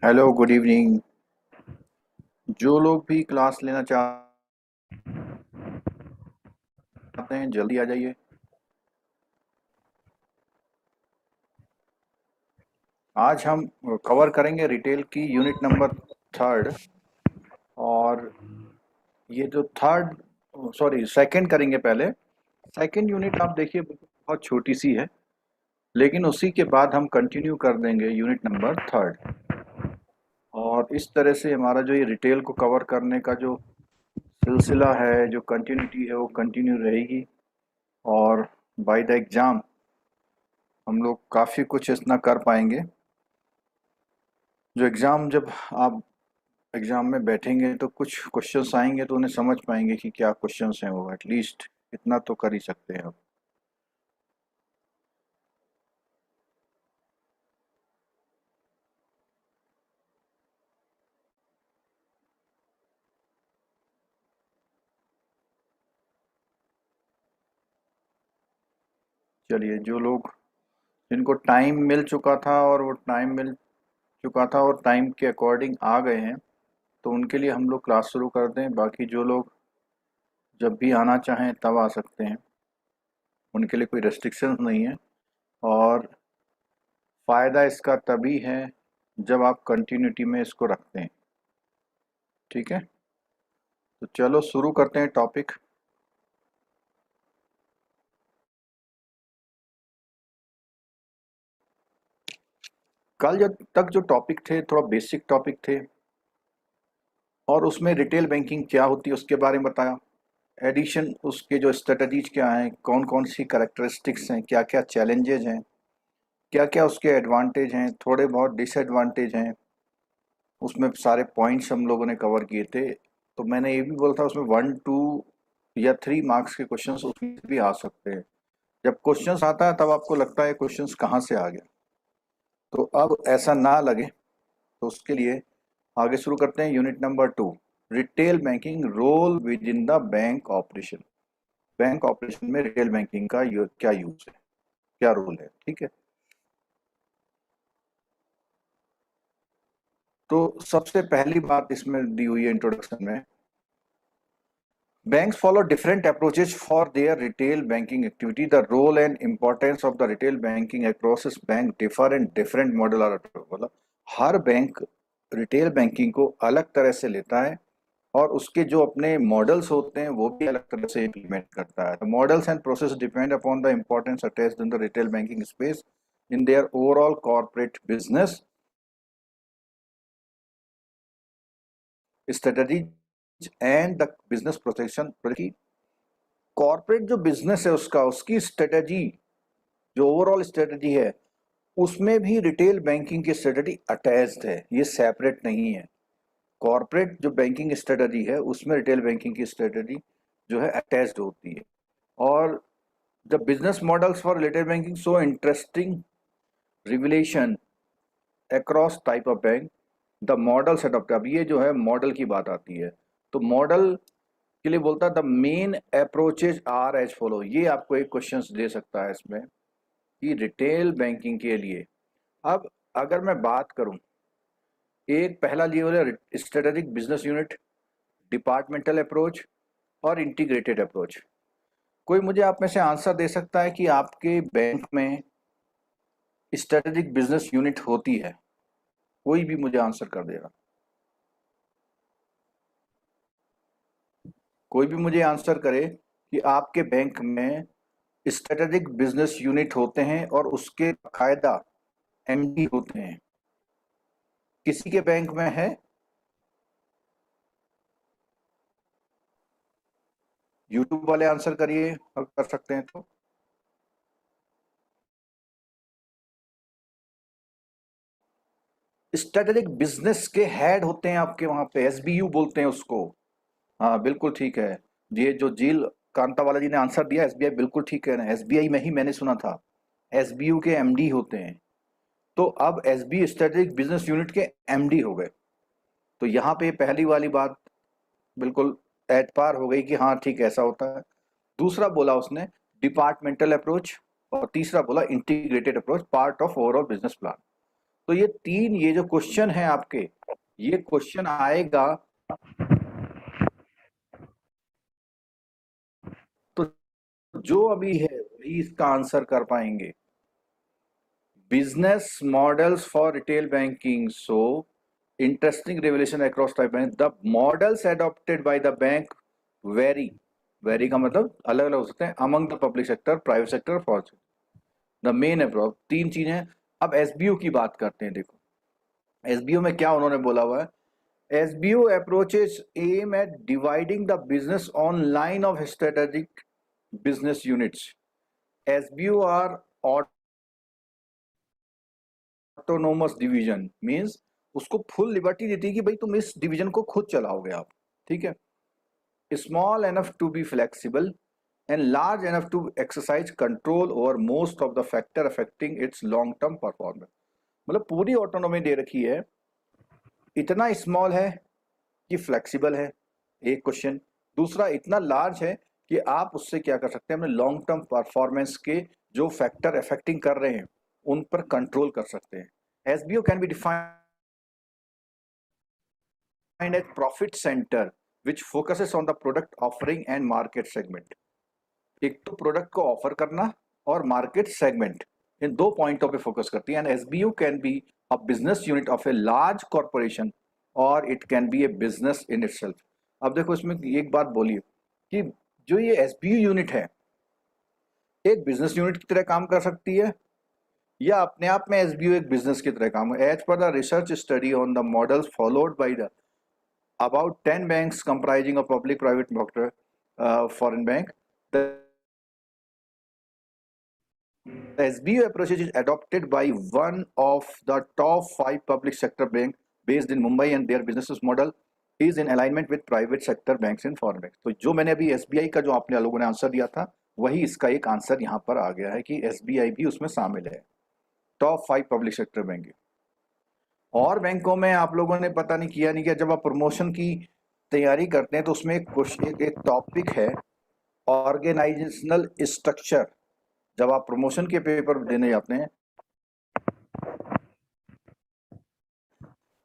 Hello, good evening. जो लोग भी क्लास लेना चाहते हैं जल्दी आ जाइए। आज हम कवर करेंगे रिटेल की यूनिट नंबर थर्ड। और ये जो थर्ड, सॉरी सेकंड करेंगे पहले। सेकंड यूनिट आप देखिए बहुत छोटी सी है, लेकिन उसी के बाद हम कंटिन्यू कर देंगे यूनिट नंबर थर्ड। और इस तरह से हमारा जो ये रिटेल को कवर करने का जो सिलसिला है, जो कंटिन्यूटी है, वो कंटिन्यू रहेगी। और बाय द एग्ज़ाम हम लोग काफ़ी कुछ इतना कर पाएंगे। जो एग्ज़ाम जब आप एग्ज़ाम में बैठेंगे तो कुछ क्वेश्चंस आएंगे तो उन्हें समझ पाएंगे कि क्या क्वेश्चंस हैं। वो एटलीस्ट इतना तो कर ही सकते हैं आप। चलिए, जो लोग जिनको टाइम मिल चुका था और वो टाइम मिल चुका था और टाइम के अकॉर्डिंग आ गए हैं, तो उनके लिए हम लोग क्लास शुरू कर दें। बाकी जो लोग जब भी आना चाहें तब आ सकते हैं, उनके लिए कोई रेस्ट्रिक्शंस नहीं है। और फ़ायदा इसका तभी है जब आप कंटिन्यूटी में इसको रखते हैं। ठीक है, तो चलो शुरू करते हैं टॉपिक। कल जब तक जो टॉपिक थे थोड़ा बेसिक टॉपिक थे, और उसमें रिटेल बैंकिंग क्या होती है उसके बारे में बताया। एडिशन उसके जो स्ट्रेटजीज क्या हैं, कौन कौन सी करेक्टरिस्टिक्स हैं, क्या क्या चैलेंजेज हैं, क्या क्या उसके एडवांटेज हैं, थोड़े बहुत डिसएडवांटेज हैं। उसमें सारे पॉइंट्स हम लोगों ने कवर किए थे। तो मैंने ये भी बोला था उसमें 1 2 या 3 मार्क्स के क्वेश्चंस उसमें भी आ सकते हैं। जब क्वेश्चंस आता है तब आपको लगता है क्वेश्चंस कहाँ से आ गया। तो अब ऐसा ना लगे, तो उसके लिए आगे शुरू करते हैं unit number 2। Retail banking role within the bank operation. Bank operation में रिटेल बैंकिंग का क्या यूज है, क्या रोल है। ठीक है, तो सबसे पहली बात इसमें दी हुई है इंट्रोडक्शन में, banks follow different approaches for their retail banking activity. The role and importance of the retail banking across bank differ and different model are मतलब हर बैंक रिटेल बैंकिंग को अलग तरह से लेता है, और उसके जो अपने मॉडल्स होते हैं वो भी अलग तरह से इम्प्लीमेंट करता है। The models and process depend upon the importance attached in the retail banking space in their overall corporate business strategy and the business protection. Corporate जो बिजनेस है उसका, उसकी स्ट्रेटजी, जो ओवरऑल स्ट्रेटजी है, उसमें भी रिटेल बैंकिंग की strategy attached है, ये सेपरेट नहीं है। कॉर्पोरेट जो बैंकिंग स्ट्रेटजी है उसमें रिटेल बैंकिंग की स्ट्रेटजी जो है अटैच्ड होती है। और the business models for retail banking so interesting revelation across type of bank the model setup. अब ये जो है मॉडल की बात आती है, तो मॉडल के लिए बोलता है the main approaches are as follow. ये आपको एक क्वेश्चन दे सकता है इसमें कि रिटेल बैंकिंग के लिए। अब अगर मैं बात करूं, एक पहला लेवल है strategic business unit, departmental approach और इंटीग्रेटेड अप्रोच। कोई मुझे आप में से आंसर दे सकता है कि आपके बैंक में स्ट्रेटेजिक बिजनेस यूनिट होती है? कोई भी मुझे आंसर कर देगा। कोई भी मुझे आंसर करे कि आपके बैंक में स्ट्रेटेजिक बिजनेस यूनिट होते हैं और उसके बाकायदा एमडी होते हैं। किसी के बैंक में है? यूट्यूब वाले आंसर करिए अगर कर सकते हैं तो। स्ट्रेटेजिक बिजनेस के हेड होते हैं आपके वहां पे, एसबीयू बोलते हैं उसको। हाँ बिल्कुल ठीक है। ये जो जील कांता वाला जी ने आंसर दिया, एसबीआई, बिल्कुल ठीक कह रहे हैं। एसबीआई में ही मैंने सुना था एसबीयू के एमडी होते हैं। तो अब एसबी स्ट्रेटेजिक बिजनेस यूनिट के एमडी हो गए। तो यहाँ पे पहली वाली बात बिल्कुल एट पार हो गई कि हाँ ठीक ऐसा होता है। दूसरा बोला उसने डिपार्टमेंटल अप्रोच, और तीसरा बोला integrated approach, part of overall business plan. तो ये जो क्वेश्चन है आपके, ये क्वेश्चन आएगा तो जो अभी है वही इसका आंसर कर पाएंगे। Business models for retail banking, so interesting revelation across type bank, the models adopted by the bank vary, vary का मतलब अलग अलग हो सकते हैं among the public sector, private sector, Fortune. The main approach तीन चीजें। अब एसबीओ की बात करते हैं। देखो एसबीओ में क्या उन्होंने बोला हुआ है, SBO approaches aim at dividing the business on line of strategic business units. SBO are autonomous division, means उसको फुल लिबर्टी देती है कि भाई तुम इस डिवीजन को खुद चलाओगे आप, ठीक है। Small enough to be flexible and large enough to exercise control over most of the factor affecting its long term performance. मतलब पूरी ऑटोनोमी दे रखी है, इतना स्मॉल है कि फ्लेक्सिबल है, एक क्वेश्चन। दूसरा इतना लार्ज है कि आप उससे क्या कर सकते हैं, अपने लॉन्ग टर्म परफॉर्मेंस के जो फैक्टर अफेक्टिंग कर रहे हैं उन पर कंट्रोल कर सकते हैं। SBO can be defined as profit center which focuses on the product offering and market segment। एक तो प्रोडक्ट को ऑफर करना और मार्केट सेगमेंट, इन दो पॉइंटों पे फोकस करती है। And SBU can be a business unit of a large corporation और it can be a business in itself. अब देखो इसमें एक बात बोलिए कि जो ये एसबीयू यूनिट है एक बिजनेस यूनिट की तरह काम कर सकती है या अपने आप में एसबीयू एक बिजनेस की तरह काम। As per the research study on the models followed by the about 10 banks comprising of public-private sector foreign bank, the SBU approach is adopted by one of the top 5 public sector bank based in Mumbai and their business model is in alignment with private sector banks and foreign banks। तो जो मैंने अभी SBI का जो आपने लोगों ने answer दिया था वही इसका एक आंसर यहाँ पर आ गया है कि एसबीआई भी उसमें शामिल है, टॉप 5 पब्लिक सेक्टर बैंक। और बैंकों में आप लोगों ने पता नहीं किया नहीं किया, जब आप प्रमोशन की तैयारी करते हैं तो उसमें एक टॉपिक है ऑर्गेनाइजेशनल स्ट्रक्चर। जब आप प्रमोशन के पेपर देने जाते हैं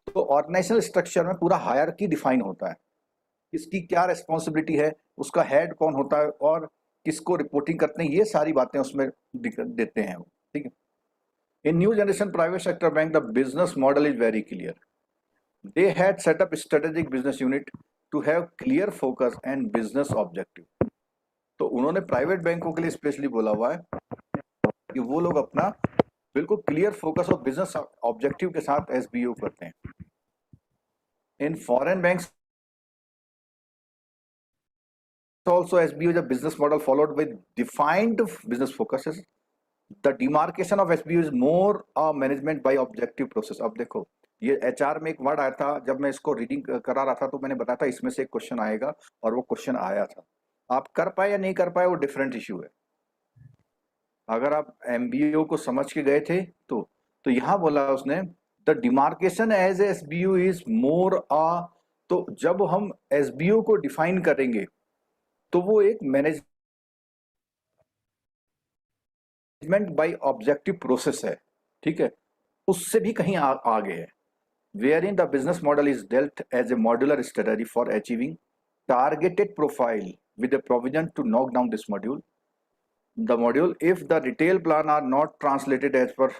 तो ऑर्गेनाइजेशनल स्ट्रक्चर में पूरा हायरार्की डिफाइन होता है, किसकी क्या रिस्पॉन्सिबिलिटी है, उसका हेड कौन होता है और किसको रिपोर्टिंग करते हैं, ये सारी बातें उसमें देते हैं, ठीक है। In new generation private sector bank, the business model is very clear. They had set up strategic business unit to have clear focus and business objective। तो उन्होंने प्राइवेट बैंकों के लिए स्पेशली बोला हुआ है कि वो लोग अपना बिल्कुल क्लियर फोकस और बिजनेस ऑब्जेक्टिव के साथ एसबीओ करते हैं। In foreign banks also SBO is a business model followed with defined business focuses। The demarcation of SBO is more a management by objective process। अब देखो ये एचआर में एक वर्ड आया था, जब मैं इसको रीडिंग करा रहा था तो मैंने बताया था इसमें से एक क्वेश्चन आएगा और वो क्वेश्चन आया था। आप कर पाए या नहीं कर पाए वो डिफरेंट इश्यू है। अगर आप एमबीओ को समझ के गए थे तो यहां बोला उसने the demarcation as SBO is more a, तो जब हम एसबीओ को डिफाइन करेंगे तो वो एक मैनेजमेंट बाय ऑब्जेक्टिव प्रोसेस है, ठीक है, उससे भी कहीं आगे है। wherein the business model is dealt as a modular strategy for achieving targeted profile with a provision to knock down this module if the retail plan are not translated as per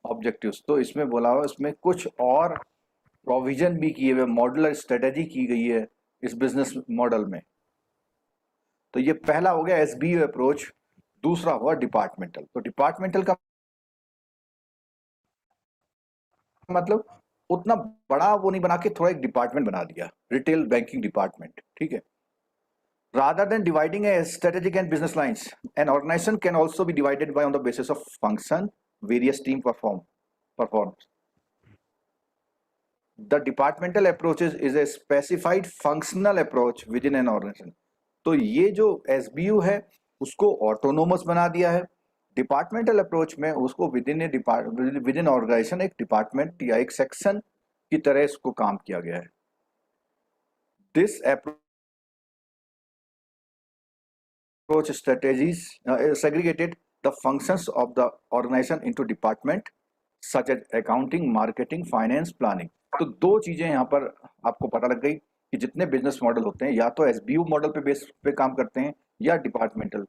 objectives। तो इसमें बोला हुआ इसमें कुछ और provision भी किए हुए, मॉड्यूलर स्ट्रेटेजी की गई है इस बिजनेस मॉडल में। तो ये पहला हो गया एसबीओ अप्रोच। दूसरा हुआ डिपार्टमेंटल। तो डिपार्टमेंटल का मतलब उतना बड़ा वो नहीं बना के थोड़ा एक डिपार्टमेंट बना दिया, रिटेल बैंकिंग डिपार्टमेंट, ठीक है। Rather than dividing a strategic and business lines, an organization can also be divided by on the basis of function various team performs। The departmental approach is a specified functional approach within an organization। तो ये जो SBU है उसको autonomous बना दिया है। Departmental approach में उसको विद इन ऑर्गेनाइजेशन एक डिपार्टमेंट या एक सेक्शन की तरह इसको काम किया गया है। This approach strategies segregated the functions of the organization into department such as accounting, marketing, finance, planning. तो दो चीजें यहाँ पर आपको पता लग गई कि जितने बिजनेस मॉडल होते हैं या तो एसबीयू मॉडल पे बेस पे काम करते हैं या डिपार्टमेंटल।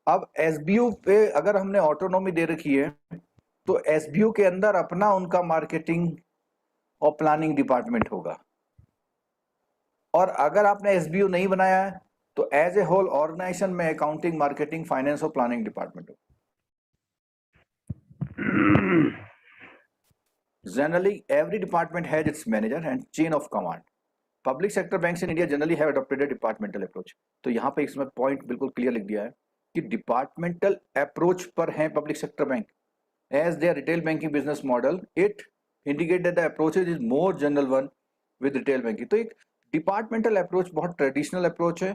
अब एसबीयू पे अगर हमने ऑटोनॉमी दे रखी है तो एसबीयू के अंदर अपना उनका मार्केटिंग और प्लानिंग डिपार्टमेंट होगा, और अगर आपने एसबीयू नहीं बनाया है तो एज ए होल ऑर्गेनाइजेशन में अकाउंटिंग, मार्केटिंग, फाइनेंस और प्लानिंग डिपार्टमेंट होगा। Generally, every department has its manager and chain of command. Public sector banks in India generally have adopted a departmental approach. तो यहाँ पे इसमें पॉइंट बिल्कुल clear लिख दिया है कि डिपार्टमेंटल अप्रोच पर है public sector bank. As their retail banking business model, it indicate that the approach is more general one with retail banking. तो एक डिपार्टमेंटल अप्रोच बहुत ट्रेडिशनल अप्रोच है,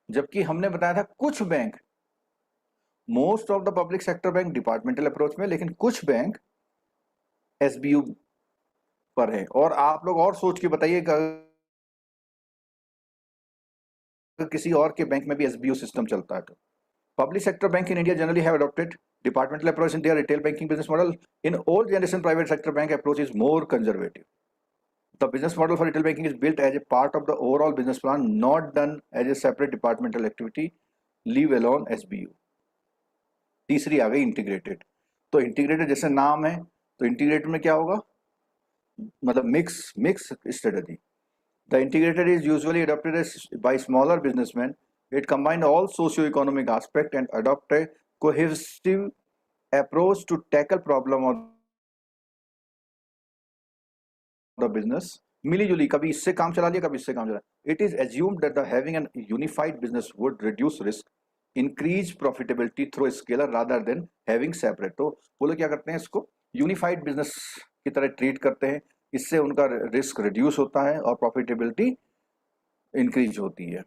जबकि हमने बताया था कुछ bank, most of the public sector bank departmental approach में, लेकिन कुछ बैंक एसबीयू पर है। और आप लोग और सोच के बताइए किसी और के बैंक में भी एसबीयू सिस्टम चलता है तो। Public sector bank in India generally have adopted departmental approach in their retail banking business model. In old generation private sector bank approach is more conservative. The business model for retail banking is built as a part of the overall business plan, not done as a separate departmental activity, leave alone SBU. तीसरी आ गई integrated. तो integrated जैसे नाम है, तो integrated में क्या होगा, मतलब mix strategy. The integrated is usually adopted by smaller businessmen. It combines all socio-economic aspects and adopt a cohesive approach to tackle problem of the business. मिली-जुली, कभी इससे काम चला लिया, कभी इससे काम चला। It is assumed that the having an unified business would reduce risk, increase profitability through a scalar rather than having separate. तो वो लोग क्या करते हैं, इसको यूनिफाइड बिजनेस की तरह ट्रीट करते हैं, इससे उनका रिस्क रिड्यूस होता है और प्रॉफिटेबिलिटी इंक्रीज होती है।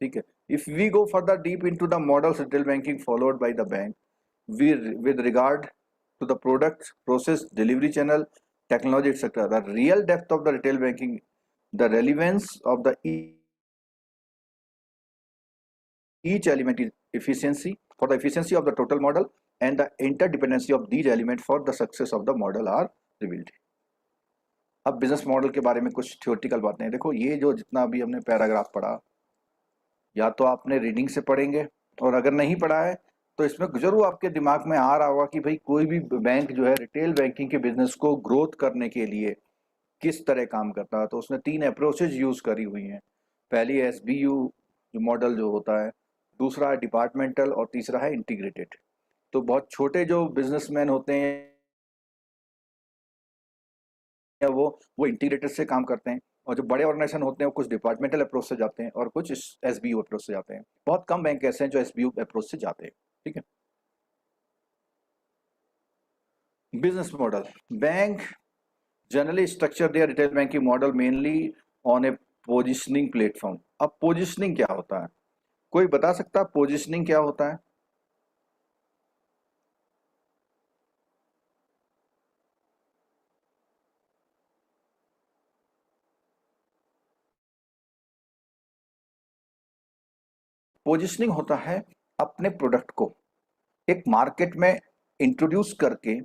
ठीक है। If we go further deep into the models retail banking followed by the bank with regard to the product, process, delivery channel, technology, etc. The real depth of the retail banking, the relevance of the each element is efficiency for the efficiency of the total model, and the interdependency of these elements for the success of the model are revealed. अब business model के बारे में कुछ theoretical बातें हैं। देखो, ये जो जितना अभी हमने पैराग्राफ पढ़ा, या तो आपने रीडिंग से पढ़ेंगे, और अगर नहीं पढ़ा है तो इसमें जरूर आपके दिमाग में आ रहा होगा कि भाई कोई भी बैंक जो है रिटेल बैंकिंग के बिजनेस को ग्रोथ करने के लिए किस तरह काम करता है। तो उसने 3 अप्रोचेज यूज करी हुई हैं। पहली एसबीयू जो मॉडल जो होता है, दूसरा है डिपार्टमेंटल, और तीसरा है इंटीग्रेटेड। तो बहुत छोटे जो बिजनेसमैन होते हैं या वो इंटीग्रेटेड से काम करते हैं, और जो बड़े ऑर्गेनाइजेशन होते हैं वो कुछ डिपार्टमेंटल अप्रोच से जाते हैं और कुछ एसबीयू अप्रोच से जाते हैं। बहुत कम बैंक ऐसे हैं जो एसबीयू अप्रोच से जाते हैं। ठीक है। Business model, bank generally structure their retail banking model mainly on a positioning platform. अब पोजिशनिंग क्या होता है, कोई बता सकता है पोजिशनिंग क्या होता है? पोजिशनिंग होता है अपने प्रोडक्ट को एक मार्केट में इंट्रोड्यूस करके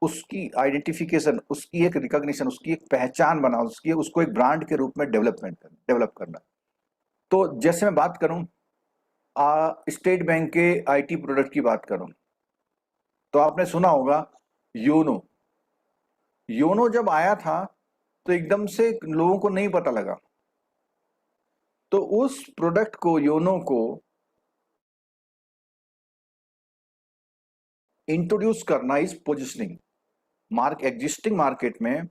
उसकी आइडेंटिफिकेशन, उसकी एक रिकॉग्निशन, उसकी एक पहचान बनाओ, उसको एक ब्रांड के रूप में डेवलप करना। तो जैसे मैं बात करूं, स्टेट बैंक के आईटी प्रोडक्ट की बात करूं, तो आपने सुना होगा योनो। योनो जब आया था तो एकदम से लोगों को नहीं पता लगा, तो उस प्रोडक्ट को, योनो को इंट्रोड्यूस करना इज पोजिशनिंग। एग्जिस्टिंग मार्केट में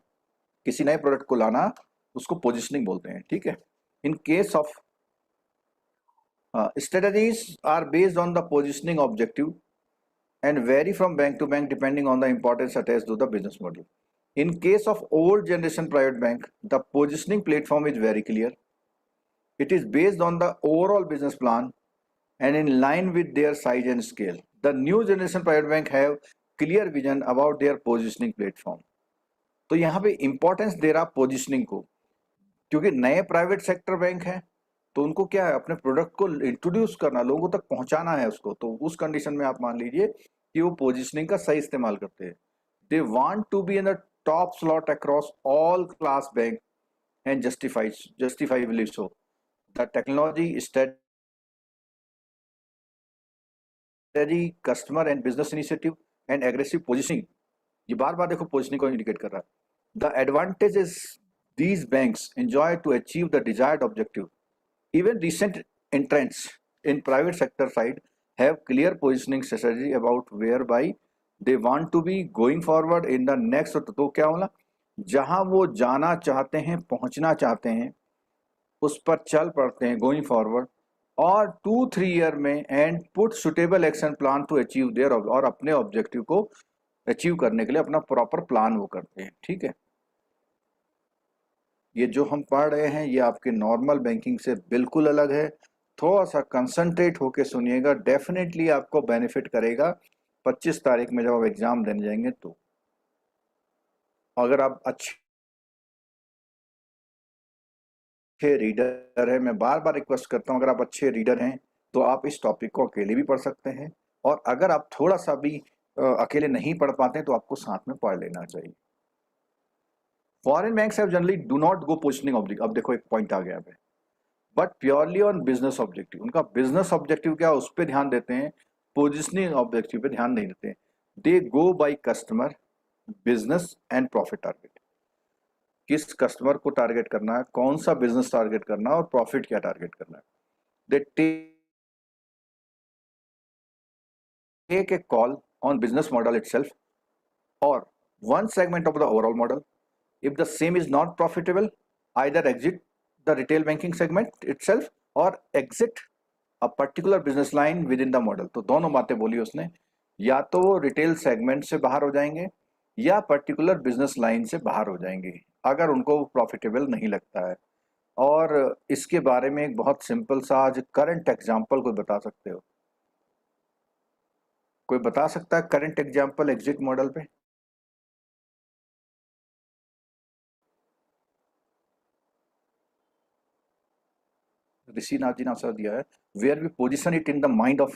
किसी नए प्रोडक्ट को लाना, उसको पोजिशनिंग बोलते हैं। ठीक है। In case of strategies are based on the positioning objective and vary from bank to bank depending on the importance attached to the business model. In case of old generation private bank, the positioning platform is very clear. It is based on the overall business plan and in line with their size and scale. The new generation private bank have clear vision about their positioning platform. तो यहाँ पे importance दे रहा positioning को, क्योंकि नए private sector bank हैं तो उनको क्या है, अपने प्रोडक्ट को इंट्रोड्यूस करना, लोगों तक पहुंचाना है उसको। तो उस कंडीशन में आप मान लीजिए कि वो पोजिशनिंग का सही इस्तेमाल करते हैं. They want to be in the top slot across all class bank and justifiably so. The technology strategy, customer and business initiative and aggressive positioning, ये बार बार देखो पोजिशनिंग को इंडिकेट कर रहा है. The advantage is these banks enjoy to achieve the desired objective. Even recent entrants in private sector side have clear positioning strategy about whereby they want to be going forward in the next. तो क्या होला, जहां वो जाना चाहते हैं, पहुंचना चाहते हैं, उस पर चल पड़ते हैं गोइंग फॉरवर्ड, और 2-3 ईयर में and put suitable action plan to achieve their, और अपने ऑब्जेक्टिव को अचीव करने के लिए अपना प्रॉपर प्लान वो करते हैं. ठीक है, ये जो हम पढ़ रहे हैं ये आपके नॉर्मल बैंकिंग से बिल्कुल अलग है. थोड़ा सा कंसंट्रेट होके सुनिएगा, डेफिनेटली आपको बेनिफिट करेगा 25 तारीख में जब आप एग्जाम देने जाएंगे. तो अगर आप अच्छे रीडर हैं, मैं बार बार रिक्वेस्ट करता हूं, अगर आप अच्छे रीडर हैं तो आप इस टॉपिक को अकेले भी पढ़ सकते हैं, और अगर आप थोड़ा सा भी अकेले नहीं पढ़ पाते हैं तो आपको साथ में पढ़ लेना चाहिए. Foreign banks have generally do not go positioning objective. अब देखो एक पॉइंट आ गया है, but purely on business objective. उनका बिजनेस ऑब्जेक्टिव क्या, उस पर ध्यान देते हैं, पोजिशनिंग ऑब्जेक्टिव पे ध्यान नहीं देते हैं. They go by customer, business and profit target. किस कस्टमर को टारगेट करना है, कौन सा बिजनेस टारगेट करना है, और प्रॉफिट क्या टारगेट करना है. They take a call on business model itself और one segment of the overall model. If the same is not profitable, either exit the retail banking segment itself or exit a particular business line within the model. तो दोनों बातें बोली उसने, या तो वो retail segment से बाहर हो जाएंगे या पर्टिकुलर बिजनेस लाइन से बाहर हो जाएंगे अगर उनको प्रॉफिटेबल नहीं लगता है. और इसके बारे में एक बहुत सिंपल सा आज करंट एग्जांपल कोई बता सकते हो? कोई बता सकता है करंट एग्जांपल एग्जिट मॉडल पे? ऋषि नाथ जी ने आंसर दिया है, where we position it in the mind of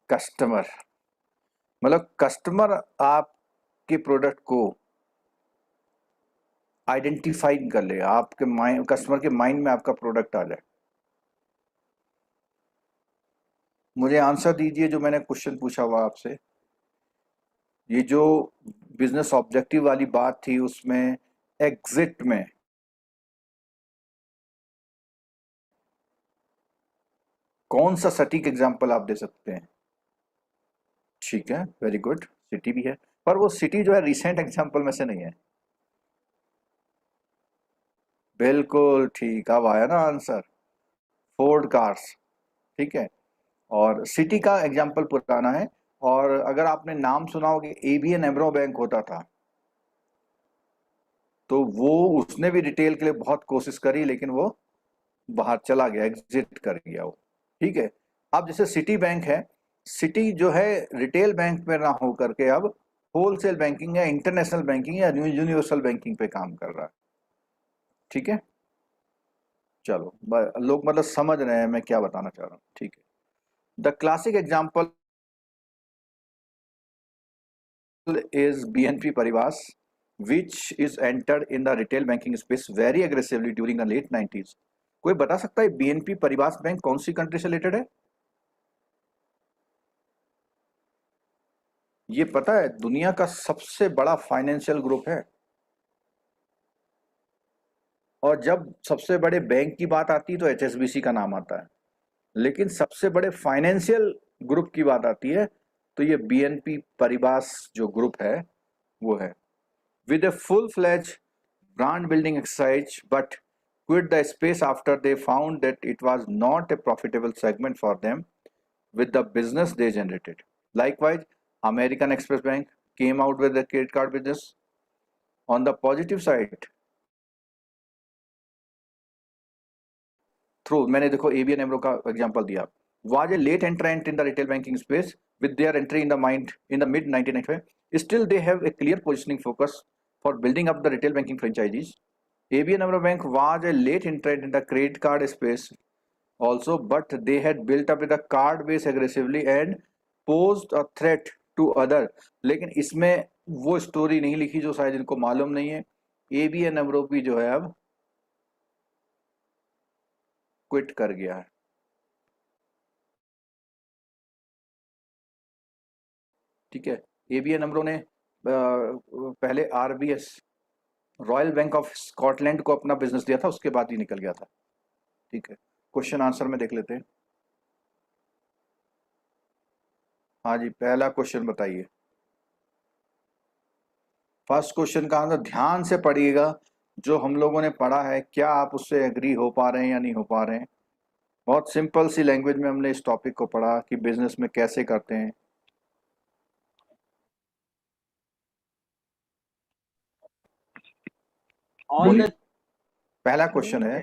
customer. मतलब कस्टमर आपके प्रोडक्ट को आइडेंटिफाई कर ले, आपके माइंड, कस्टमर के माइंड में आपका प्रोडक्ट आ जाए. मुझे आंसर दीजिए जो मैंने क्वेश्चन पूछा हुआ आपसे. ये जो बिजनेस ऑब्जेक्टिव वाली बात थी उसमें एग्जिट में कौन सा सटीक एग्जांपल आप दे सकते हैं? ठीक है, वेरी गुड, सिटी भी है, पर वो सिटी जो है रिसेंट एग्जांपल में से नहीं है. बिल्कुल ठीक, अब आया ना आंसर, फोर्ड कार्स. ठीक है, और सिटी का एग्जांपल पुराना है. और अगर आपने नाम सुना हो कि एबीएन एमरो बैंक होता था, तो वो उसने भी रिटेल के लिए बहुत कोशिश करी लेकिन वो बाहर चला गया, एग्जिट कर गया वो. ठीक है, अब जैसे सिटी बैंक है, सिटी जो है रिटेल बैंक में ना हो करके अब होलसेल बैंकिंग या इंटरनेशनल बैंकिंग या यूनिवर्सल बैंकिंग पे काम कर रहा है. ठीक है, चलो लोग मतलब समझ रहे हैं मैं क्या बताना चाह रहा हूँ. ठीक है, the classic example is BNP Paribas, which is entered in the retail banking space very aggressively during the late 90s. कोई बता सकता है BNP Paribas बैंक कौन सी कंट्री से रिलेटेड है? ये पता है दुनिया का सबसे बड़ा फाइनेंशियल ग्रुप है. और जब सबसे बड़े बैंक की बात आती है तो HSBC का नाम आता है, लेकिन सबसे बड़े फाइनेंशियल ग्रुप की बात आती है तो ये BNP Paribas जो ग्रुप है वो है. With a full-fledged brand building exercise, but quit the space after they found that it was not a profitable segment for them with the business they generated. Likewise, American Express Bank came out with the credit card business. On the positive side, through मैंने देखो ABN AMRO का example दिया, was a late entrant in the retail banking space with their entry in the mid 1995. Still, they have a clear positioning focus for building up the retail banking franchises. ABN AMRO Bank was a late entrant in the credit card space also, but they had built up with a card base aggressively and posed a threat to other, लेकिन इसमें वो story नहीं लिखी जो शायद इनको मालूम नहीं है। एबीएन अमरोपी जो है अब क्विट कर गया है। ठीक है, एबीएन अमरो ने पहले RBS, royal bank of Scotland को अपना बिजनेस दिया था, उसके बाद ही निकल गया था। ठीक है, क्वेश्चन आंसर में देख लेते हैं। हाँ जी, पहला क्वेश्चन बताइए। फर्स्ट क्वेश्चन का आंसर ध्यान से पढ़िएगा, जो हम लोगों ने पढ़ा है क्या आप उससे एग्री हो पा रहे हैं या नहीं हो पा रहे हैं। बहुत सिंपल सी लैंग्वेज में हमने इस टॉपिक को पढ़ा कि बिजनेस में कैसे करते हैं। ऑल बोलिए, द पहला क्वेश्चन है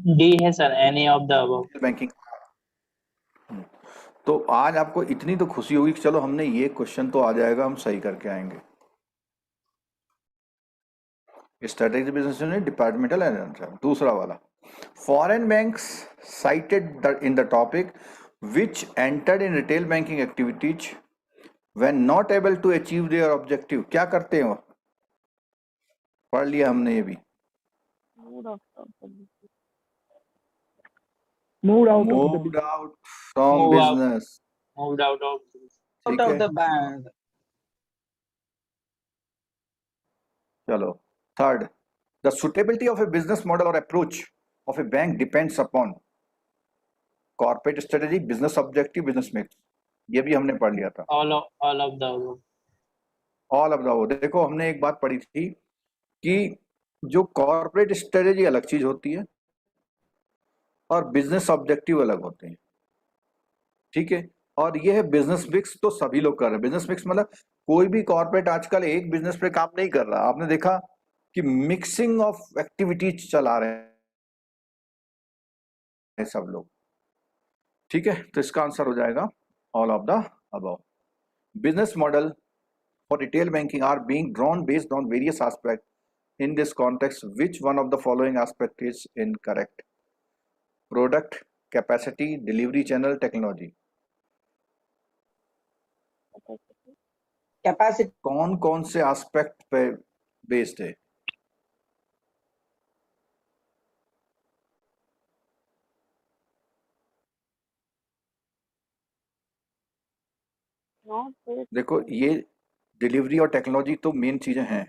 डी है sir, any of the above. Banking. तो आज आपको इतनी तो खुशी होगी कि चलो हमने ये क्वेश्चन तो आ जाएगा, हम सही करके आएंगे। Strategy business unit departmental analysis. दूसरा वाला, foreign banks cited in the topic which entered in retail banking activities when not able to achieve their objective। क्या करते हैं वो, पढ़ लिया हमने ये भी। moved out of the Moved business. out from Move out. business। Moved out of ठीक out है, of the bank. चलो third, the suitability of a business model और approach of a bank depends upon corporate strategy, business objective, business mix. ये भी हमने पढ़ लिया था। all of the above. All of the, देखो हमने एक बात पढ़ी थी कि जो कॉर्पोरेट स्ट्रेटेजी अलग चीज होती है और बिजनेस ऑब्जेक्टिव अलग होते हैं। ठीक है, और ये है बिजनेस मिक्स, तो सभी लोग कर रहे हैं। बिजनेस मिक्स मतलब कोई भी कॉर्पोरेट आजकल एक बिजनेस पे काम नहीं कर रहा। आपने देखा कि मिक्सिंग ऑफ एक्टिविटीज चला रहे हैं सब लोग। ठीक है, तो इसका आंसर हो जाएगा all of the above. Business model for retail banking are being drawn based on various aspects. In this context, which one of the following aspect is incorrect? Product, capacity, delivery channel, technology। Capacity. कौन कौन से aspect पे based है? देखो ये delivery और technology तो main चीजें हैं।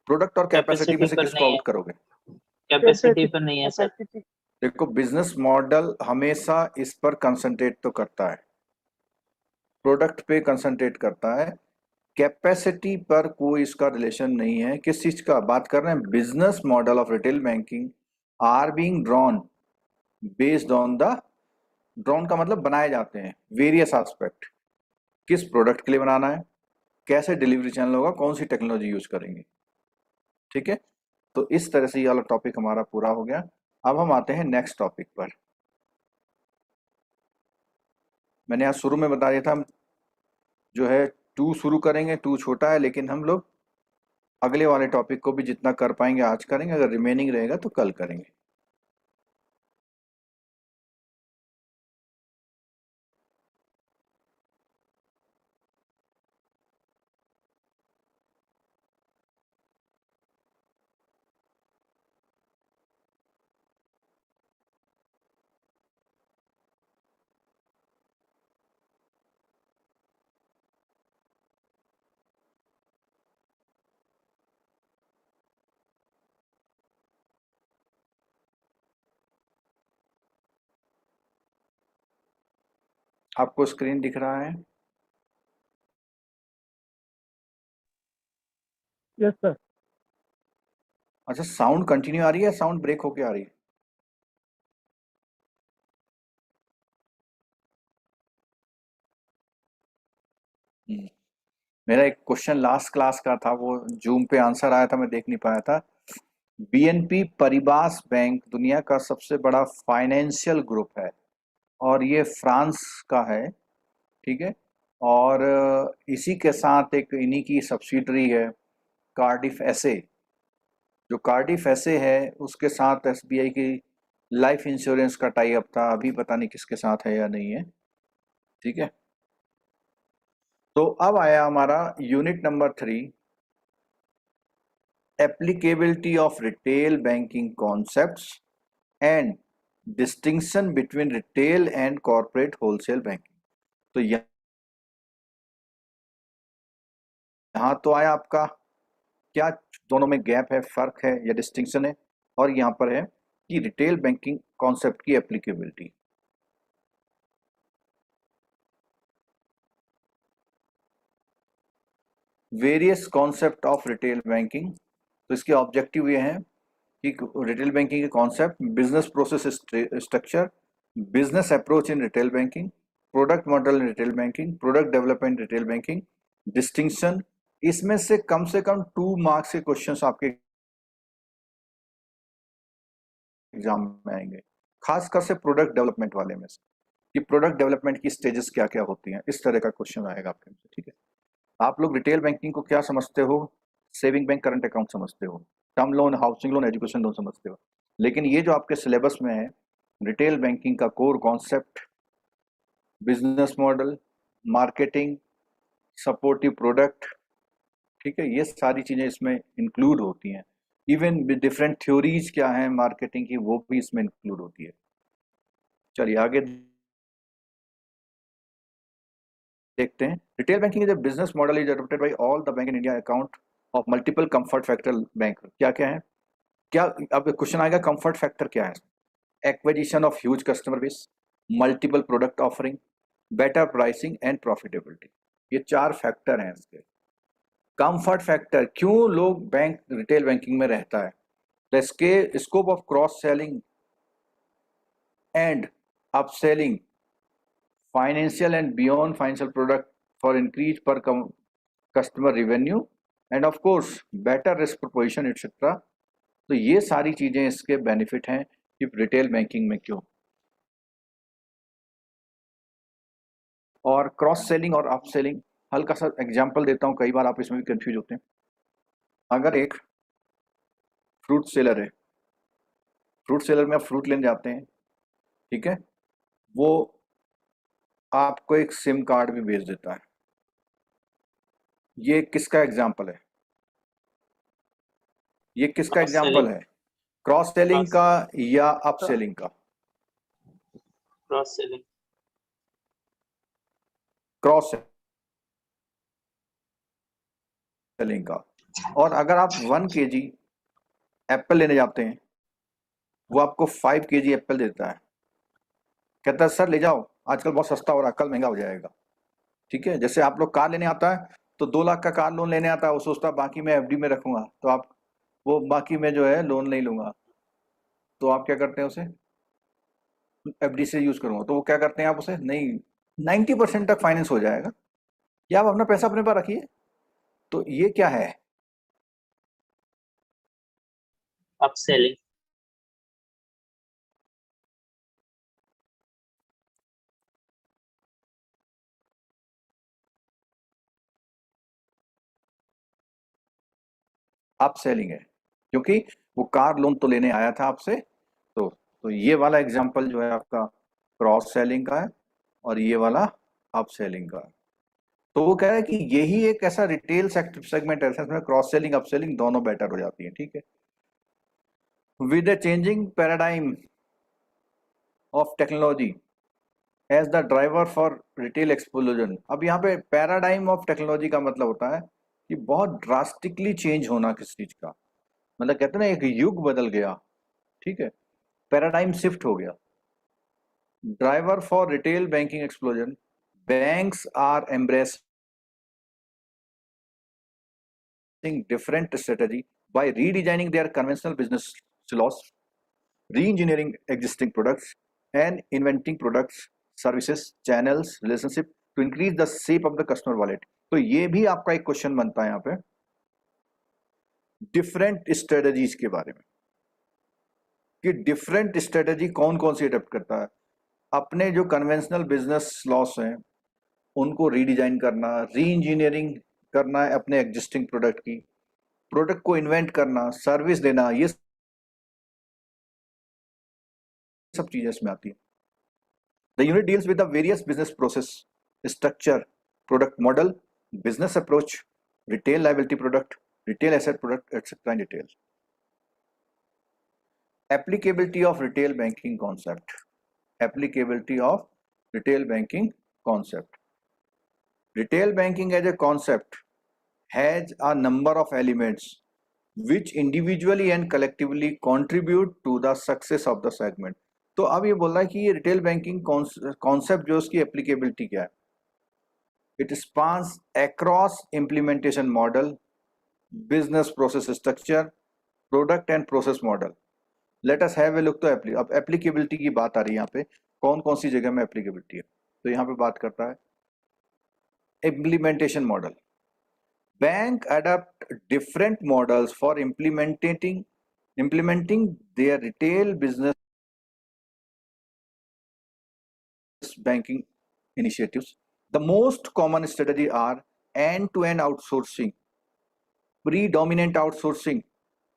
प्रोडक्ट और कैपेसिटी में से पर किसको नहीं आउट है, करोगे? कैपेसिटी पर नहीं है सर। Capacity. देखो बिजनेस मॉडल हमेशा इस पर कंसंट्रेट तो करता है, प्रोडक्ट पे कंसंट्रेट करता है, कैपेसिटी पर कोई इसका रिलेशन नहीं है। किस चीज का बात कर रहे हैं? Business model of retail banking are being drawn based on the, drawn का मतलब बनाए जाते हैं, वेरियस एस्पेक्ट। किस प्रोडक्ट के लिए बनाना है, कैसे डिलीवरी चैनल होगा, कौन सी टेक्नोलॉजी यूज करेंगे। ठीक है, तो इस तरह से ये वाला टॉपिक हमारा पूरा हो गया। अब हम आते हैं नेक्स्ट टॉपिक पर। मैंने आज शुरू में बता दिया था, हम जो है 2 शुरू करेंगे। 2 छोटा है, लेकिन हम लोग अगले वाले टॉपिक को भी जितना कर पाएंगे आज करेंगे, अगर रिमेनिंग रहेगा तो कल करेंगे। आपको स्क्रीन दिख रहा है? Yes, sir. अच्छा, साउंड कंटिन्यू आ रही है, साउंड ब्रेक होके आ रही है? मेरा एक क्वेश्चन लास्ट क्लास का था, वो जूम पे आंसर आया था, मैं देख नहीं पाया था। बीएनपी परिबास बैंक दुनिया का सबसे बड़ा फाइनेंशियल ग्रुप है और ये फ्रांस का है। ठीक है, और इसी के साथ एक इन्हीं की सब्सिडरी है कार्डिफ एसए। जो कार्डिफ एसए है उसके साथ एसबीआई की लाइफ इंश्योरेंस का टाई अप था, अभी पता नहीं किसके साथ है या नहीं है। ठीक है, तो अब आया हमारा unit number 3, applicability of retail banking concepts and distinction between retail and corporate wholesale banking. तो यहाँ तो आया आपका क्या दोनों में गैप है, फर्क है या डिस्टिंक्शन है, और यहाँ पर है कि रिटेल बैंकिंग कॉन्सेप्ट की applicability. Various concept of retail banking, तो इसके ऑब्जेक्टिव ये हैं कि रिटेल बैंकिंग के concept, business process structure, business approach in retail banking, product model in retail banking, product development retail banking, distinction. इसमें से कम 2 marks के क्वेश्चंस आपके एग्जाम में आएंगे, खासकर से प्रोडक्ट डेवलपमेंट वाले में से, कि प्रोडक्ट डेवलपमेंट की स्टेजेस क्या क्या होती हैं, इस तरह का क्वेश्चन आएगा आपके में से। ठीक है, आप लोग रिटेल बैंकिंग को क्या समझते हो? सेविंग बैंक, करंट अकाउंट समझते हो, term loan, housing loan, education loan समझते हो। लेकिन ये जो आपके सिलेबस में है, रिटेल बैंकिंग का core concept, business model, marketing, supportive product, ठीक है, ये सारी चीजें इसमें इंक्लूड होती हैं। इवन डिफरेंट थ्योरीज क्या है मार्केटिंग की, वो भी इसमें इंक्लूड होती है। चलिए आगे देखते हैं। Retail banking is a business model is adopted by all the bank in India account of multiple comfort factor bank. क्या क्या है, क्या अब क्वेश्चन आएगा, कंफर्ट फैक्टर क्या है? Acquisition of huge customer base, multiple product offering, better pricing and profitability. ये 4 factor हैं इसके। कंफर्ट फैक्टर, क्यों लोग बैंक रिटेल बैंकिंग में रहता है? The scope of cross selling and upselling, financial and beyond financial product for increase per customer revenue, and of course better risk proposition etcetera. तो ये सारी चीजें इसके बेनिफिट हैं कि रिटेल बैंकिंग में क्यों। और क्रॉस सेलिंग और अप सेलिंग, हल्का सा एग्जांपल देता हूं, कई बार आप इसमें भी कंफ्यूज होते हैं। अगर एक फ्रूट सेलर है, फ्रूट सेलर में आप फ्रूट लेने जाते हैं, ठीक है, वो आपको एक सिम कार्ड भी भेज देता है। ये किसका एग्जाम्पल है? ये किसका क्रॉस एग्जाम्पल सेलिंग, है? क्रॉस सेलिंग क्रॉस का या अप सेलिंग का? Cross selling. क्रॉस सेलिंग का। और अगर आप 1 kg एप्पल लेने जाते हैं, वो आपको 5 kg एप्पल देता है, कहता है सर ले जाओ, आजकल बहुत सस्ता हो रहा है, कल महंगा हो जाएगा। ठीक है, जैसे आप लोग कार लेने आता है तो 2 लाख का कार लोन लेने आता है, वो सोचता है बाकी मैं एफडी में रखूंगा, तो आप वो बाकी में जो है लोन नहीं लूंगा, तो आप क्या करते हैं, उसे एफडी से यूज करूंगा, तो वो क्या करते हैं, आप उसे नहीं, 90% तक फाइनेंस हो जाएगा, या आप अपना पैसा अपने पास रखिए। तो ये क्या है? अपसेलिंग। अप सेलिंग है, क्योंकि वो कार लोन तो लेने आया था आपसे। तो ये वाला एग्जांपल जो है आपका क्रॉस सेलिंग का है, और ये वाला अप सेलिंग का है। तो वो कह रहा है कि यही एक ऐसा रिटेल सेगमेंट है जिसमें क्रॉस सेलिंग अप सेलिंग दोनों बेटर हो जाती है। ठीक है, with a changing paradigm of technology as the driver for retail explosion। अब यहाँ पे पैराडाइम ऑफ टेक्नोलॉजी का मतलब होता है कि बहुत ड्रास्टिकली चेंज होना किस चीज का, मतलब कहते हैं ना, एक युग बदल गया। ठीक है, पैराडाइम शिफ्ट हो गया। Driver for retail banking explosion, banks are embracing different strategy by redesigning their conventional business laws, re-engineering existing products, and inventing products, services, channels, relationship to increase the shape of the customer wallet। तो ये भी आपका एक question बनता है यहाँ पे different strategies के बारे में, कि डिफरेंट स्ट्रेटजी कौन कौन सी अडेप्ट करता है। अपने जो कन्वेंशनल बिजनेस लॉस हैं उनको रीडिजाइन करना, री इंजीनियरिंग करना है अपने एग्जिस्टिंग प्रोडक्ट की, प्रोडक्ट को इन्वेंट करना, सर्विस देना, ये सब चीजें इसमें आती है। The unit deals with the various business process structure, product model, business approach, retail liability product, retail asset product, etc. in detail. Applicability of retail banking concept. Applicability of retail banking concept. Retail banking as a concept has a number of elements which individually and collectively contribute to the success of the segment. तो अब ये बोल रहा है कि ये retail banking concept जो उसकी एप्लीकेबिलिटी क्या है. It spans across implementation model, business process structure, product and process model. Let us have a look to अब एप्लीकेबिलिटी की बात आ रही है यहाँ पे, कौन कौन सी जगह में एप्लीकेबिलिटी है. तो यहाँ पे बात करता है implementation model. Bank adapt different models for implementing their retail business banking initiatives. The most common strategy are end-to-end outsourcing, predominant outsourcing,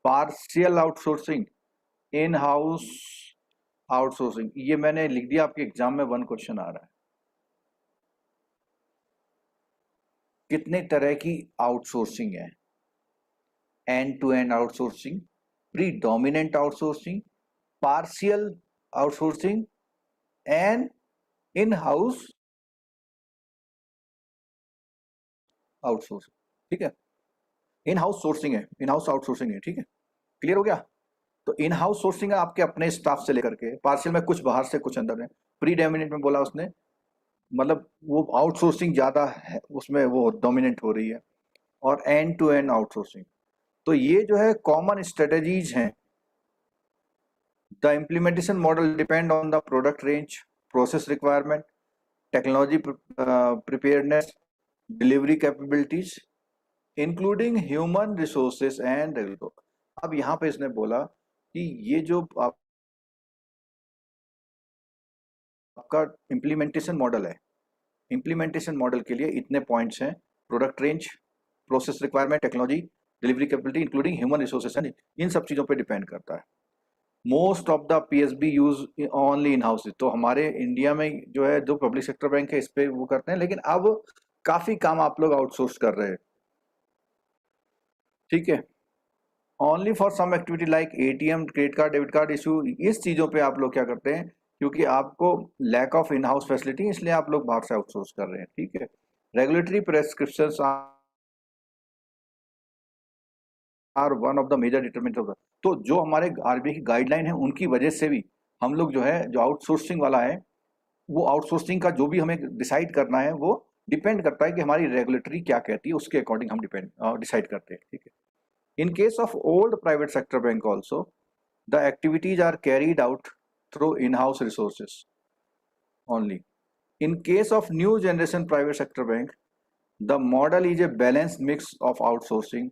partial outsourcing, in-house outsourcing. ये मैंने लिख दिया, आपके एग्जाम में 1 क्वेश्चन आ रहा है. कितने तरह की आउटसोर्सिंग है? End to end outsourcing, predominant outsourcing, partial outsourcing and in house outsourcing. ठीक है, इन हाउस सोर्सिंग है, इन हाउस आउटसोर्सिंग है. ठीक है, क्लियर हो गया. तो इन हाउस सोर्सिंग है आपके अपने स्टाफ से लेकर के, पार्शियल में कुछ बाहर से कुछ अंदर है, प्रीडोमिनेंट में बोला उसने मतलब वो आउटसोर्सिंग ज्यादा है उसमें वो डोमिनेंट हो रही है, और एंड टू एंड आउटसोर्सिंग. तो ये जो है कॉमन स्ट्रेटजीज हैं. The implementation model depend on the product range, process requirement, technology preparedness, delivery capabilities including human resources and regulatory. अब यहाँ पे इसने बोला कि ये जो आपका इम्प्लीमेंटेशन मॉडल है, इम्प्लीमेंटेशन मॉडल के लिए इतने पॉइंट्स हैं: product range, process requirement, technology, delivery capability including human resources. है, इन सब चीज़ों पे डिपेंड करता है. Most of the PSB use only in house. तो हमारे इंडिया में जो है जो पब्लिक सेक्टर बैंक है इस पे वो करते हैं, लेकिन अब काफ़ी काम आप लोग आउटसोर्स कर रहे हैं. ठीक है, only for some activity like ATM, credit card, debit card issue, इस चीज़ों पे आप लोग क्या करते हैं, क्योंकि आपको lack of in house facility, इसलिए आप लोग बाहर से आउटसोर्स कर रहे हैं. ठीक है, regulatory prescriptions are one of the major determinant of the. तो जो हमारे आरबीआई की गाइडलाइन है उनकी वजह से भी हम लोग जो है जो आउटसोर्सिंग वाला है, वो आउटसोर्सिंग का जो भी हमें डिसाइड करना है वो डिपेंड करता है कि हमारी रेगुलेटरी क्या कहती है, उसके अकॉर्डिंग हम डिसाइड करते हैं. ठीक है. In case of old private sector bank also, the activities are carried out through in-house resources only. In case of new generation private sector bank, the model is a balanced mix of outsourcing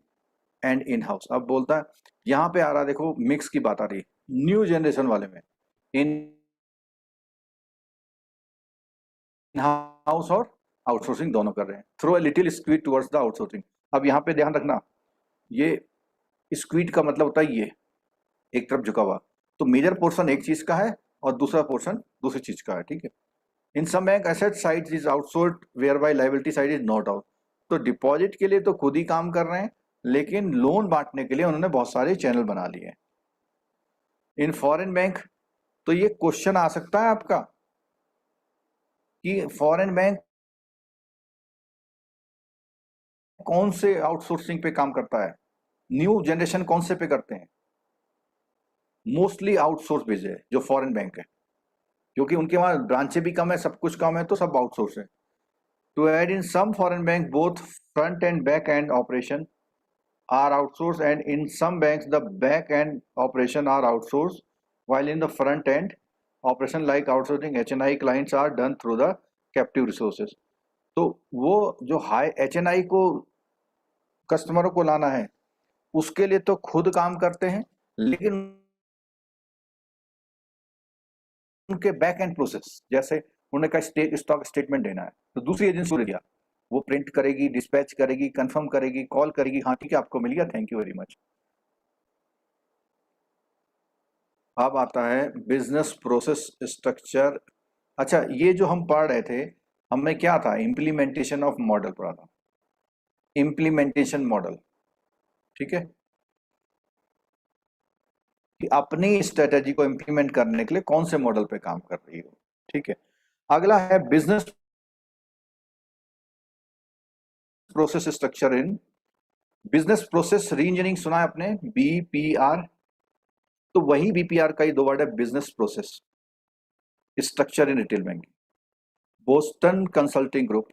and in-house. अब बोलता है यहाँ पे आ रहा, देखो mix की बात आ रही है. न्यू जनरेशन वाले में इन हाउस और आउटसोर्सिंग दोनों कर रहे हैं, through a little squid towards the outsourcing. अब यहाँ पे ध्यान रखना, ये स्क्वीड का मतलब होता है ये एक तरफ झुका हुआ. तो मेजर पोर्शन एक चीज का है और दूसरा पोर्शन दूसरी चीज का है. ठीक है. In some bank asset side is outsourced where by liability side is not out. तो डिपॉजिट के लिए तो खुद ही काम कर रहे हैं, लेकिन लोन बांटने के लिए उन्होंने बहुत सारे चैनल बना लिए. इन फॉरेन बैंक, तो ये क्वेश्चन आ सकता है आपका कि फॉरेन बैंक कौन से आउटसोर्सिंग पे काम करता है, न्यू जनरेशन कौन से पे करते हैं. मोस्टली आउटसोर्स बेस्ड है जो फॉरेन बैंक है, क्योंकि उनके वहां ब्रांचें भी कम है, सब कुछ कम है, तो सब आउटसोर्स है. To add in some foreign bank both front end back end operation are outsource, and in some banks the back end operation are outsource while in the front end operation like outsourcing HNI clients are done through the captive resources. तो वो जो high HNI को कस्टमरों को लाना है उसके लिए तो खुद काम करते हैं, लेकिन उनके बैक एंड प्रोसेस, जैसे उन्होंने कहा स्टॉक स्टेटमेंट देना है तो दूसरी एजेंसी को दिया, वो प्रिंट करेगी, डिस्पैच करेगी, कंफर्म करेगी, कॉल करेगी, हाँ ठीक है आपको मिल गया, थैंक यू वेरी मच. अब आता है बिजनेस प्रोसेस स्ट्रक्चर. अच्छा, ये जो हम पढ़ रहे थे, हमें क्या था, इम्प्लीमेंटेशन ऑफ मॉडल पढ़ा था. इम्प्लीमेंटेशन मॉडल, ठीक है, कि अपनी स्ट्रेटेजी को इंप्लीमेंट करने के लिए कौन से मॉडल पे काम कर रही हो, ठीक है। अगला है business process structure in business process री इंजीनियरिंग, सुना है आपने, BPR। तो वही BPR का ही दो वर्ड है, business process structure in retail banking. Boston consulting group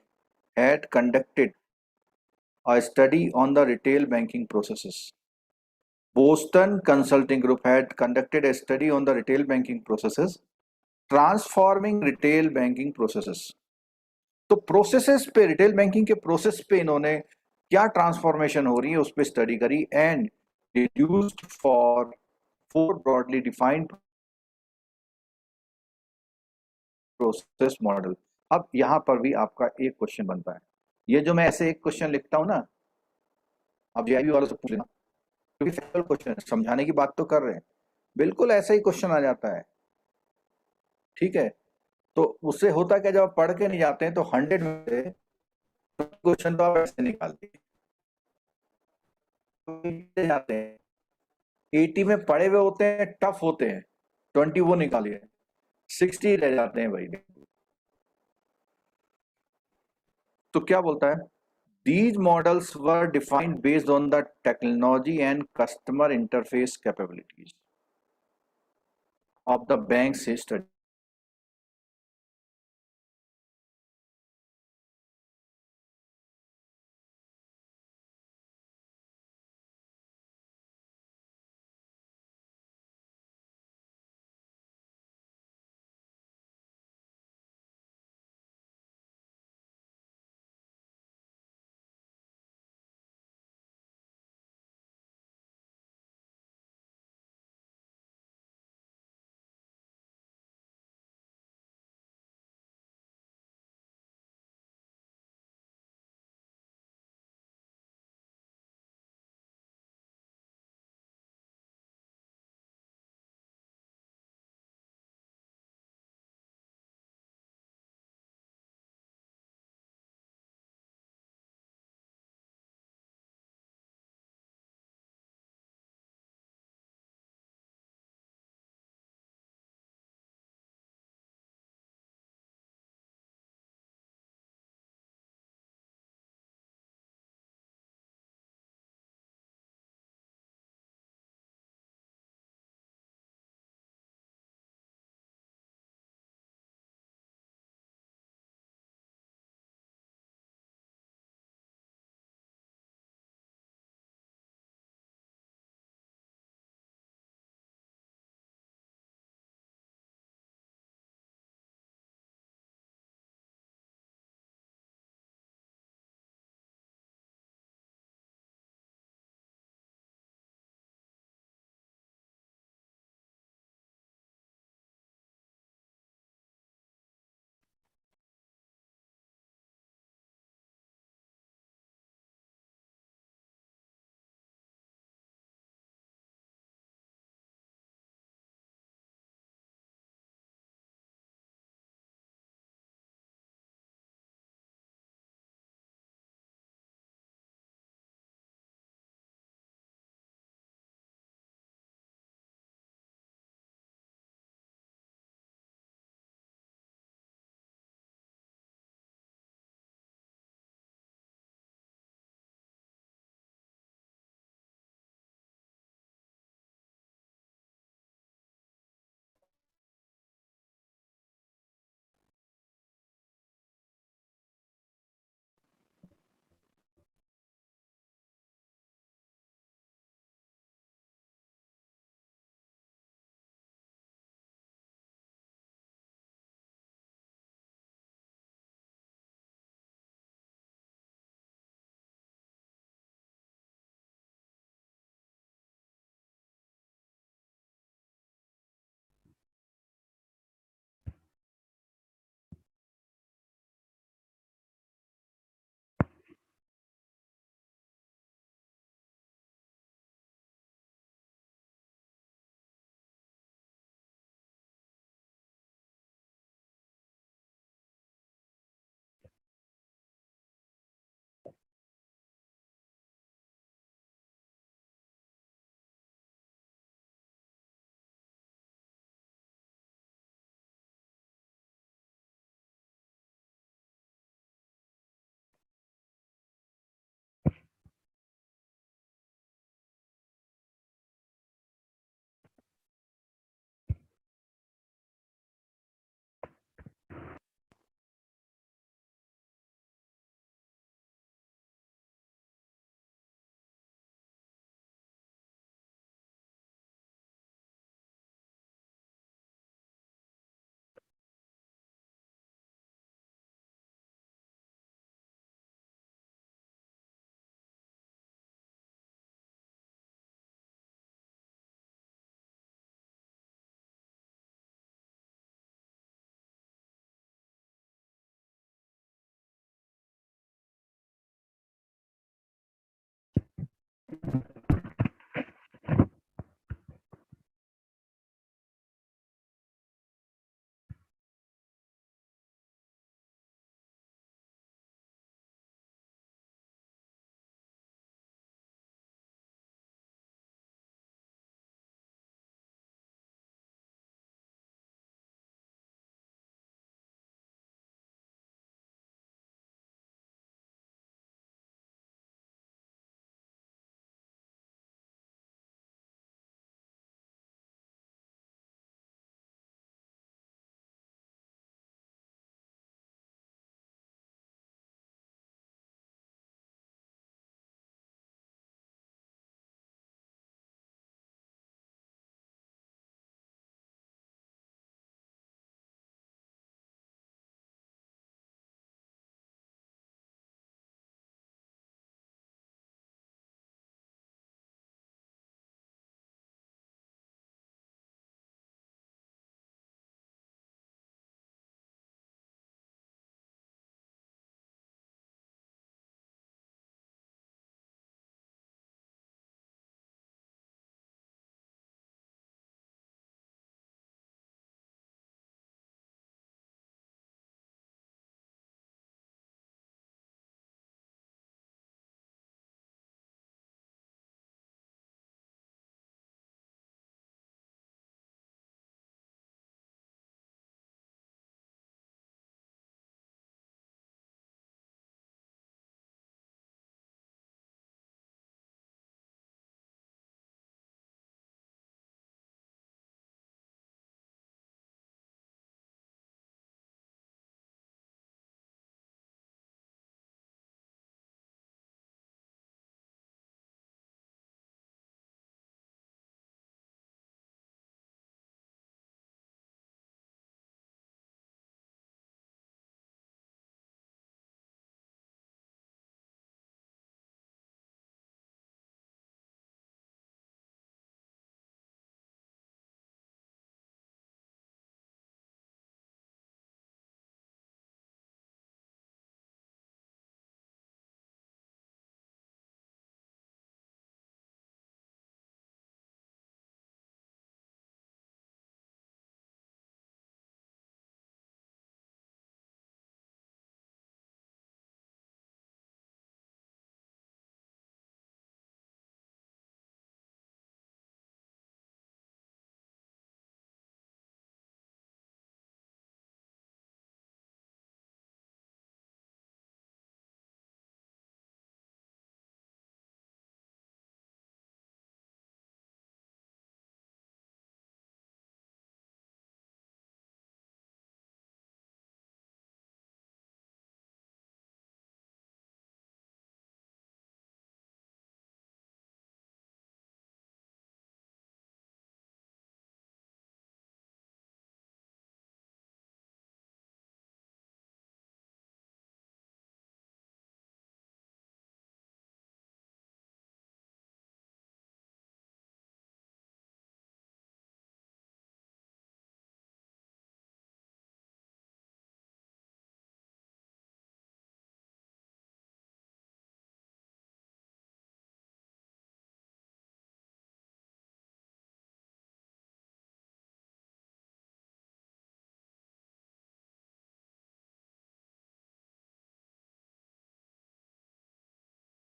had conducted a study on the retail banking processes. Boston Consulting Group had conducted a study on the retail banking processes, transforming retail banking processes. तो processes पे, retail banking के process पे इन्होंने क्या transformation हो रही है उस पर स्टडी करी and deduced for 4 broadly defined process model. अब यहां पर भी आपका एक क्वेश्चन बनता है, ये जो मैं ऐसे एक क्वेश्चन लिखता हूं ना, अब JIB वालों से पूछ लेना, क्योंकि फैक्चुअल क्वेश्चन है, समझाने की बात तो कर रहे हैं, बिल्कुल ऐसा ही क्वेश्चन आ जाता है, ठीक है। तो उससे होता क्या, जब आप पढ़ के नहीं जाते हैं तो 100 में से क्वेश्चन तो आप ऐसे निकालते जाते हैं, 80 में पढ़े हुए होते हैं, टफ होते हैं, 20 वो निकालिए, 60 रह जाते हैं भाई। तो क्या बोलता है, these models were defined based on the technology and customer interface capabilities of the bank's study.